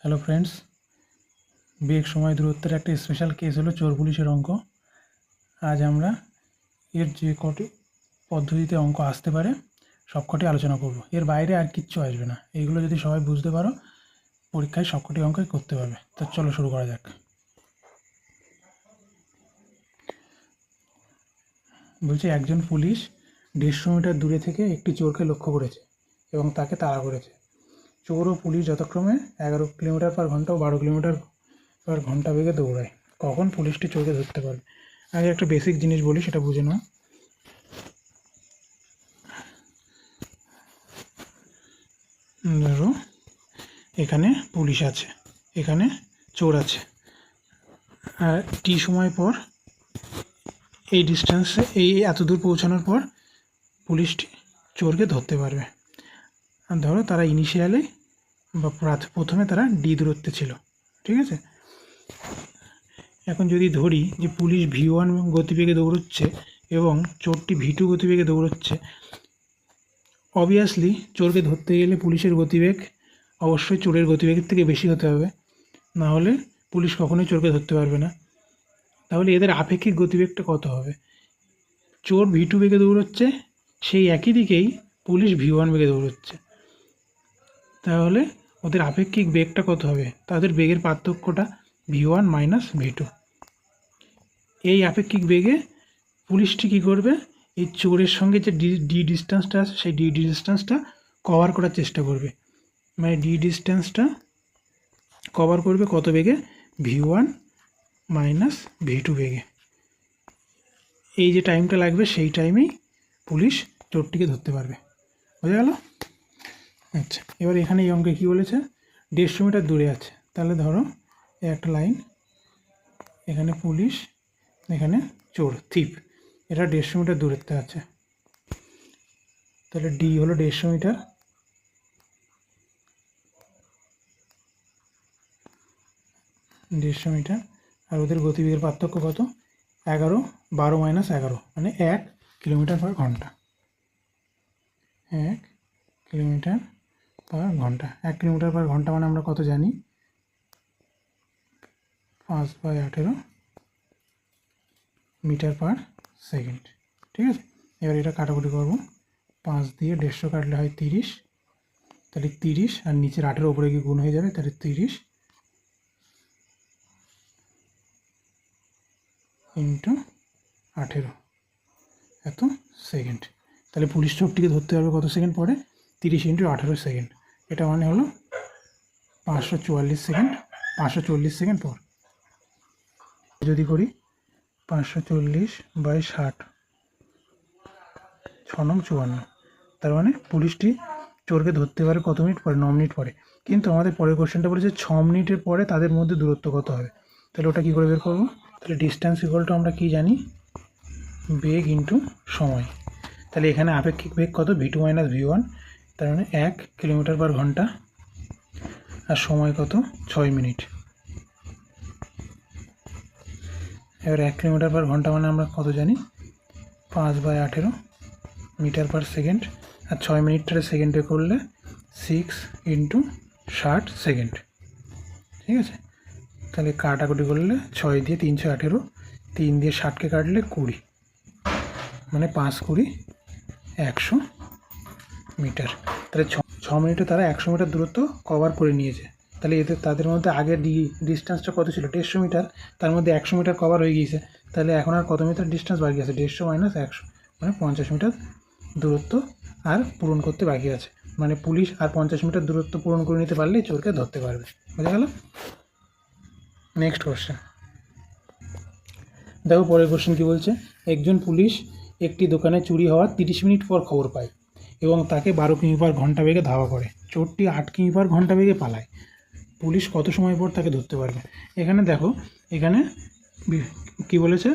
Hello friends, বেগ সময় দূরত্বের একটা স্পেশাল কেস হলো চোর পুলিশের অঙ্ক। আজ আমরা এর যে কটি পদ্ধতিতে অঙ্ক আসতে পারে সবকটি আলোচনা করব। এর বাইরে আর কিচ্ছু আসবে না। এইগুলো যদি সবাই বুঝতে পারো পরীক্ষায় সবকটি অঙ্কই করতে পারবে। তো চলো শুরু করা যাক। বলছে একজন পুলিশ 150 মিটার দূরে থেকে একটি চোরকে লক্ষ্য করেছে এবং তাকে তাড়া করেছে। চোর ও পুলিশ যথাক্রমে 11 কিলোমিটার পার ঘন্টা ও 12 কিলোমিটার পার ঘন্টা বেগে দৌড়ায়। কখন পুলিশটি চোরকে ধরতে পারবে? আগে একটা বেসিক জিনিস বলি, সেটা বুঝে নাও। ধরো এখানে পুলিশ আছে, এখানে চোর আছে, আর টি সময় পর এই ডিস্টেন্সে এত দূর পৌঁছানোর পর পুলিশটি চোরকে ধরতে পারবে। আর ধরো তারা ইনিশিয়ালি বা প্রথমে তারা ডি দূরত্বে ছিল, ঠিক আছে। এখন যদি ধরি যে পুলিশ V1 গতিবেগে দৌড়চ্ছে এবং চোরটি V2 গতিবেগে দৌড়চ্ছে, অবভিয়াসলি চোরকে ধরতে গেলে পুলিশের গতিবেগ অবশ্যই চোরের গতিবেগের থেকে বেশি হতে হবে, না হলে পুলিশ কখনোই চোরকে ধরতে পারবে না। তাহলে এদের আপেক্ষিক গতিবেগটা কত হবে? চোর V2 বেগে দৌড়চ্ছে, সেই একই দিকেই পুলিশ V1 বেগে দৌড়চ্ছে, তাহলে ওদের আপেক্ষিক বেগটা কত হবে? তাদের বেগের পার্থক্যটা V1 মাইনাস V2। এই আপেক্ষিক বেগে পুলিশটি কী করবে? এই চোরের সঙ্গে যে ডি ডিস্টেন্সটা আছে সেই ডি ডিস্টেন্সটা কভার করার চেষ্টা করবে। মানে ডি ডিস্টেন্সটা কভার করবে কত বেগে? V1 মাইনাস V2 বেগে। এই যে টাইমটা লাগবে সেই টাইমেই পুলিশ চোরটিকে ধরতে পারবে। বোঝা গেল? আচ্ছা, এবার এখানে এই অঙ্কে কী বলেছে? 150 মিটার দূরে আছে। তাহলে ধরো একটা লাইন, এখানে পুলিশ, এখানে চোর থিপ, এটা 150 মিটার দূরত্বে আছে। তাহলে ডি হলো 150 মিটার, আর ওদের গতিবেগের পার্থক্য কত? 11, 12 মাইনাস 11 মানে 1 কিলোমিটার পার ঘন্টা। 1 কিলোমিটার পার ঘন্টা। 1 কিলোমিটার পার ঘন্টা মানে আমরা কত জানি? 5/18 মিটার পার সেকেন্ড, ঠিক আছে। এবার এটা কাটাকুটি করবো। 5 দিয়ে 150 কাটলে হয় 30, তাহলে 30 আর নিচের 18 ওপরে গিয়ে গুণ হয়ে যাবে, তাহলে 30 ইন্টু 18 এত সেকেন্ড। তাহলে পুলিশ চোরটিকে ধরতে হবে কত সেকেন্ড পরে? 30 ইন্টু 18 সেকেন্ড। এটা মানে হলো 544 সেকেন্ড, 540 সেকেন্ড পর। যদি করি 540/60, 6×9 = 54। তার মানে পুলিশটি চোরকে ধরতে পারে কত মিনিট পরে? 9 মিনিট পরে। কিন্তু আমাদের পরের কোশ্চেনটা বলেছে 6 মিনিটের পরে তাদের মধ্যে দূরত্ব কত হবে। তাহলে ওটা কী করে বের করবো? তাহলে ডিস্ট্যান্স ইকুয়াল টু আমরা কী জানি? বেগ ইন্টু সময়। তাহলে এখানে আপেক্ষিক বেগ কত? V2 মাইনাস V1, তার মানে 1 কিলোমিটার পার ঘন্টা, আর সময় কত? 6 মিনিট। এবার 1 কিলোমিটার পার ঘন্টা মানে আমরা কত জানি? 5/18 মিটার পার সেকেন্ড, আর 6 মিনিটটা সেকেন্ডে করলে 6 ইন্টু 60 সেকেন্ড, ঠিক আছে। তাহলে কাটাকুটি করলে 6 দিয়ে 318, 3 দিয়ে 60কে কাটলে 20, মানে 5 20 100 মিটার। তাহলে 6 মিনিটে তারা 100 মিটার দূরত্ব কভার করে নিয়েছে। তাহলে এতে তাদের মধ্যে আগের ডিস্টেন্সটা কত ছিল? 150 মিটার, তার মধ্যে 100 মিটার কভার হয়ে গিয়েছে। তাহলে এখন আর কত মিটার ডিস্টেন্স বাকি আছে? 150 মাইনাস 100 মানে 50 মিটার দূরত্ব আর পূরণ করতে বাকি আছে। মানে পুলিশ আর 50 মিটার দূরত্ব পূরণ করে নিতে পারলেই চোরকে ধরতে পারবে। বোঝা গেল? নেক্সট কোশ্চেন দেখো, পরের কোশ্চেন কী বলছে? একজন পুলিশ একটি দোকানে চুরি হওয়ার 30 মিনিট পর খবর পায় এবং তাকে 12 কিমি পার ঘন্টা বেগে ধাওয়া করে। চোরটি 8 কিমি পার ঘন্টা বেগে পালায়। পুলিশ কত সময় পর তাকে ধরতে পারবে? এখানে দেখো, এখানে কি বলেছে?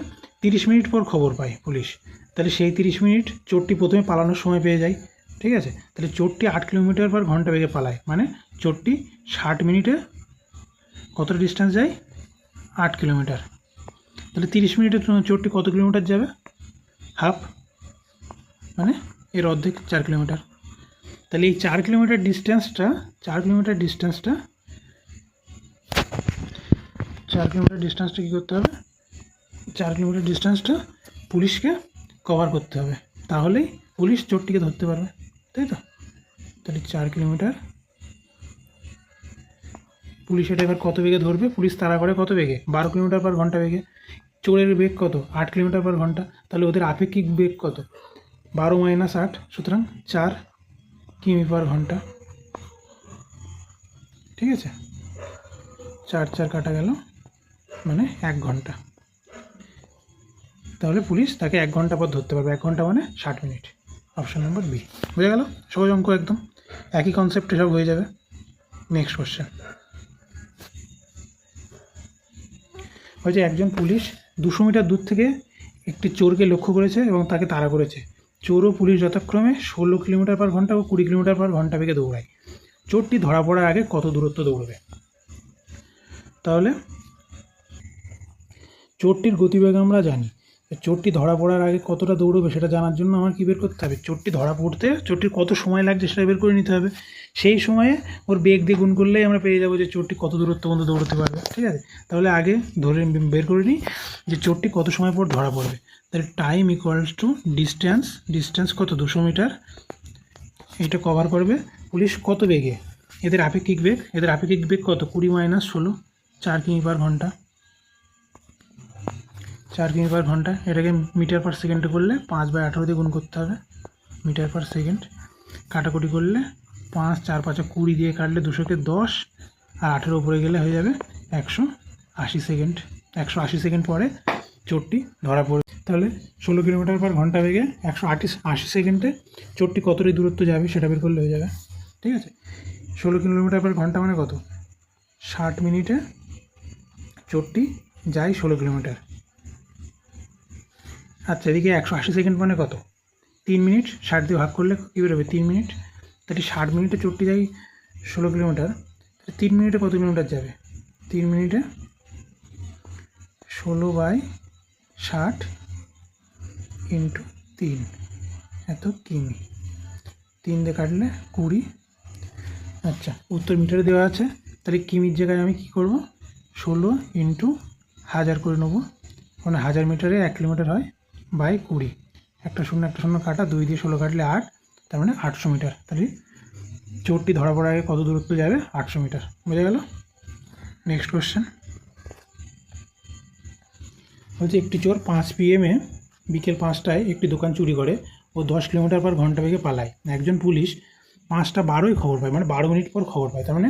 30 মিনিট পর খবর পায় পুলিশ। তাহলে সেই 30 মিনিট চোরটি প্রথমে পালানোর সময় পেয়ে যায়, ঠিক আছে। তাহলে চোরটি 8 কিলোমিটার পার ঘন্টা বেগে পালায়, মানে চোরটি 60 মিনিটে কতটা ডিস্টেন্স যায়? 8 কিলোমিটার। তাহলে 30 মিনিটে চোরটি কত কিলোমিটার যাবে? হাফ, মানে এর অর্ধেক, 4 কিলোমিটার। তাহলে এই 4 কিলোমিটার ডিস্টেন্সটা 4 কিলোমিটার ডিস্টেন্সটা কী করতে হবে, 4 কিলোমিটার ডিস্টেন্সটা পুলিশকে কভার করতে হবে, তাহলেই পুলিশ চোরটিকে ধরতে পারবে, তাই তো? তাহলে 4 কিলোমিটার পুলিশ এটা এবার কত বেগে ধরবে? পুলিশ তাড়া করে কত বেগে? 12 কিলোমিটার পার ঘন্টা বেগে। চোরের বেগ কত? 8 কিলোমিটার পার ঘন্টা। তাহলে ওদের আপেক্ষিক বেগ কত? 12 মাইনাস 8, সুতরাং 4 কিমি পার ঘন্টা। ঠিক আছে, 4 4 কাটা গেল, মানে 1 ঘন্টা। তাহলে পুলিশ তাকে 1 ঘন্টা পর ধরতে পারবে। 1 ঘন্টা মানে 60 মিনিট। Option number B. বুঝে গেল? সহজ অঙ্ক একদম, একই কনসেপ্টে সব হয়ে যাবে। নেক্সট কোশ্চেন হচ্ছে, একজন পুলিশ 200 মিটার দূর থেকে একটি চোরকে লক্ষ্য করেছে এবং তাকে তাড়া করেছে। চোর ও পুলিশ যথাক্রমে 16 কিলোমিটার পার ঘন্টা ও 20 কিলোমিটার পার ঘন্টা বেগে দৌড়ায়। চোরটি ধরা পড়ার আগে কত দূরত্ব দৌড়বে? তাহলে চোরটির গতিবেগ আমরা জানি, চোরটি ধরা পড়ার আগে কতটা দৌড়বে সেটা জানার জন্য আমার কী বের করতে হবে? চোরটি ধরা পড়তে চোরটির কত সময় লাগছে সেটা বের করে নিতে হবে। সেই সময়ে ওর বেগ দিয়ে গুণ করলেই আমরা পেয়ে যাবো যে চোরটি কত দূরত্ব পর্যন্ত দৌড়তে পারবে। ঠিক আছে, তাহলে আগে ধরে বের করে নিই যে চোরটি কত সময় পর ধরা পড়বে। তাহলে টাইম ইকুয়ালস টু ডিস্টেন্স কত? 200 মিটার। এটা কভার করবে পুলিশ কত বেগে? এদের আপেক্ষিক বেগ কত? 20 মাইনাস 16, 4 কিমি পার ঘন্টা। 4 কিমি পার ঘন্টা, এটাকে মিটার পার সেকেন্ডে করলে 5/18 দিয়ে গুণ করতে হবে, মিটার পার সেকেন্ড। কাটাকুটি করলে 5 4 5 20 দিয়ে কাটলে 200কে 10, আর 18 উপরে গেলে হয়ে যাবে 180 সেকেন্ড। 180 সেকেন্ড পরে চোরটি ধরা পড়বে। তাহলে 16 কিলোমিটার পার ঘন্টা বেগে 180 সেকেন্ডে চোরটি কতটি দূরত্ব যাবে সেটা বের করলে হয়ে যাবে। ঠিক আছে, 16 কিলোমিটার পার ঘন্টা মানে কত? 60 মিনিটে চোরটি যায় 16 কিলোমিটার। আচ্ছা, এদিকে 180 সেকেন্ড মানে কত? 3 মিনিট। 60 দিয়ে ভাগ করলে কী বেরোবে? 3 মিনিট। তাহলে 60 মিনিটে চোরটি যায় 16 কিলোমিটার, তাহলে 3 মিনিটে কত কিলোমিটার যাবে? 3 মিনিটে 16/60 ইন্টু 3, এত কিমি। 3 দিয়ে কাটলে 20। আচ্ছা, উত্তর মিটারে দেওয়া আছে, তাহলে কিমির জায়গায় আমি কী করব? 16 ইন্টু 1000 করে নেবো, মানে 1000 মিটারে 1 কিলোমিটার হয়, বাই 20। একটা শূন্য কাটা, 2 দিয়ে 16 কাটলে 8, তার মানে 800 মিটার। তাহলে চোরটি ধরা পড়ার আগে কত দূরত্ব যাবে? 800 মিটার। বোঝা গেল? নেক্সট কোশ্চেন হচ্ছে, একটি চোর 5 PM বিকেল 5টায় একটি দোকান চুরি করে ও 10 কিলোমিটার পার ঘন্টা বেগে পালায়। একজন পুলিশ 5টা 12 খবর পায়, মানে 12 মিনিট পর খবর পায়। তার মানে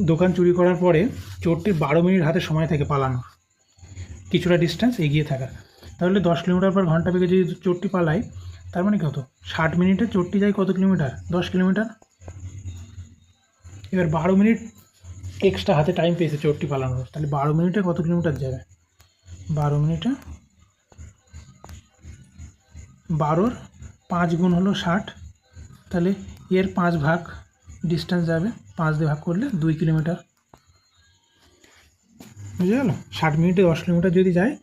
দোকান চুরি করার পরে চোরটির 12 মিনিট হাতে সময় থাকে পালানোর, কিছুটা ডিস্টেন্স এগিয়ে থাকা। তাহলে 10 কিলোমিটার পার ঘন্টা বেগে যদি চোরটি পালায়, তার মানে কত? 60 মিনিটে চোরটি যায় কত কিলোমিটার? 10 কিলোমিটার। এবার 12 মিনিট এক্সট্রা হাতে টাইম পেয়েছে চোরটি পালানোর, তাহলে 12 মিনিটে কত কিলোমিটার যাবে? 12 মিনিটে 12-র 5 গুণ হলো 60, তাহলে এর 5 ভাগ ডিস্টেন্স যাবে, 5 দিয়ে ভাগ করলে 2 কিলোমিটার। বুঝে গেল? 60 মিনিটে 10 কিলোমিটার যদি যায়,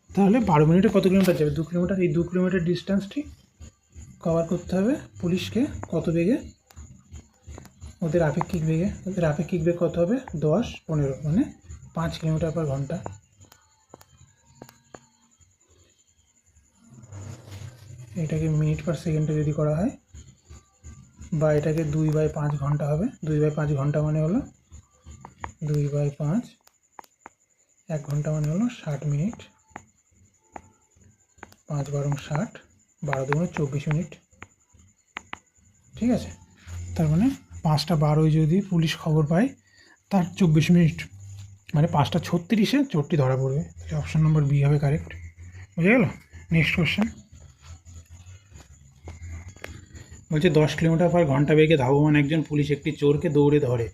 তাহলে 12 মিনিটে কত কিলোমিটার যাবে? 2 কিলোমিটার। এই 2 কিলোমিটার ডিস্টেন্সটি কভার করতে হবে পুলিশকে কত বেগে? ওদের আপেক্ষিক বেগ কত হবে? 10 15, মানে 5 কিলোমিটার পার ঘন্টা। এটাকে মিনিট পার সেকেন্ডে যদি করা হয়, বা এটাকে 2/5 ঘন্টা হবে। 2/5 ঘন্টা মানে হলো 2/5, 1 ঘন্টা মানে হলো 60 মিনিট। 5 × 60, 12 × 24 মিনিট। ঠিক আছে, তার মানে 5টা 12 যদি পুলিশ খবর পায়, তার 24 মিনিট মানে 5টা 36-এ চোরটি ধরা পড়বে। তাহলে অপশন নম্বর বি হবে কারেক্ট। বুঝে গেল? নেক্সট কোশ্চেন বলছে, 10 কিলোমিটার পার ঘন্টা বেগে ধাবমান একজন পুলিশ একটি চোরকে দৌড়ে ধরে,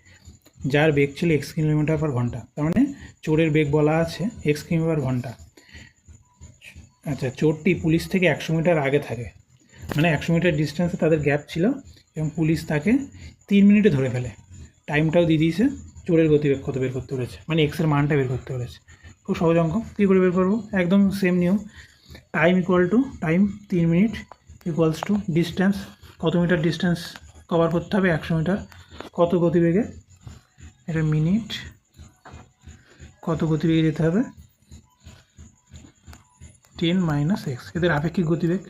যার বেগ ছিল x কিলোমিটার পার ঘন্টা। তার মানে চোরের বেগ বলা আছে x কিমি পার ঘন্টা। আচ্ছা, চোরটি পুলিশ থেকে 100 মিটার আগে থাকে, মানে 100 মিটার ডিস্টেন্সে তাদের গ্যাপ ছিল, এবং পুলিশ তাকে 3 মিনিটে ধরে ফেলে। টাইমটাও দিয়ে দিয়েছে, চোরের গতিবেগ কত বের করতে পেরেছে, মানে এক্সের মানটা বের করতে পেরেছে। খুব সহজ অঙ্ক। কী করে বের করবো? একদম সেম নিয়ম। Time 3 minute equals to distance, কত মিটার ডিস্টেন্স কভার করতে হবে? 100 মিটার। কত গতিবেগে? এটা মিনিট কত গতিবেগে যেতে হবে 10 - x। এদের আপেক্ষিক গতিবেগ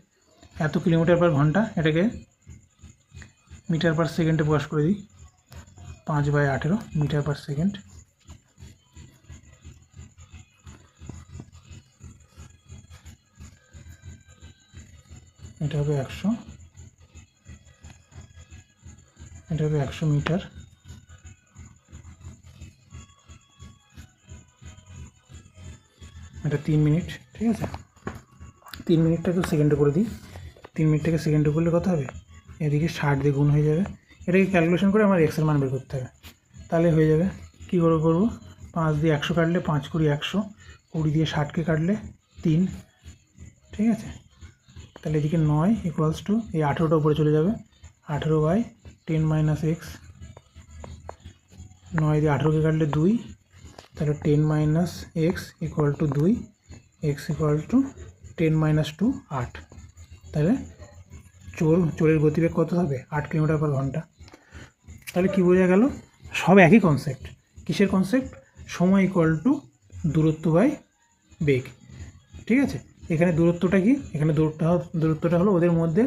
এত কিলোমিটার/ঘন্টা, এটাকে মিটার/সেকেন্ডে প্রকাশ করে দিই। 5/18 মিটার/সেকেন্ড। এটা হবে 100, এটা হবে 100 মিটার। এটা 3 মিনিট, ঠিক আছে। 3 মিনিটটাকে সেকেন্ডে করে দিই। 3 মিনিটটাকে সেকেন্ডে করলে কত হবে, এদিকে 60 দিয়ে গুণ হয়ে যাবে। এটাকে ক্যালকুলেশন করে আমার এক্সের মান বের করতে হবে, তাহলে হয়ে যাবে। কী করে করবো, 5 দিয়ে 100 কাটলে 5 × 100, 20 দিয়ে 60কে কাটলে 3, ঠিক আছে। তাহলে এদিকে 9 = এই 18টা উপরে চলে যাবে, 18/10 - x। 9 দিয়ে 18কে কাটলে 2, তাহলে 10 - x = 2, x = 10 - 2 8। তাহলে চোরের গতিবেগ কত হবে, 8 কিলোমিটার/ঘন্টা। তাহলে কি বোঝা গেল, সব একই কনসেপ্ট। কিসের কনসেপ্ট, সময় = দূরত্ব/বেগ, ঠিক আছে। এখানে দূরত্বটা কি, এখানে দূরত্বটা হলো ওদের মধ্যে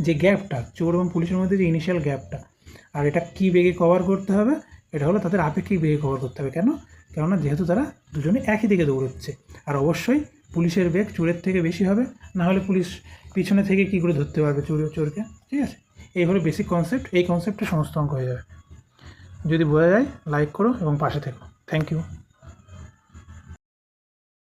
যে গ্যাপটা, চোর এবং পুলিশের মধ্যে যে ইনিশিয়াল গ্যাপটা। আর এটা কি বেগে কভার করতে হবে, এটা হলো তাদের আপেক্ষিক বেগে কভার করতে হবে। কেননা যেহেতু তারা দুজনে একই দিকে দৌড়চ্ছে, আর অবশ্যই পুলিশের বেগ চোরের থেকে বেশি হবে, না হলে পুলিশ পিছনে থেকে কী করে ধরতে পারবে চোরকে, ঠিক আছে। এই হলো বেসিক কনসেপ্ট। এই কনসেপ্টে সমস্ত অঙ্ক হয়ে যাবে। যদি বোঝা যায় লাইক করো এবং পাশে থেকো। Thank you.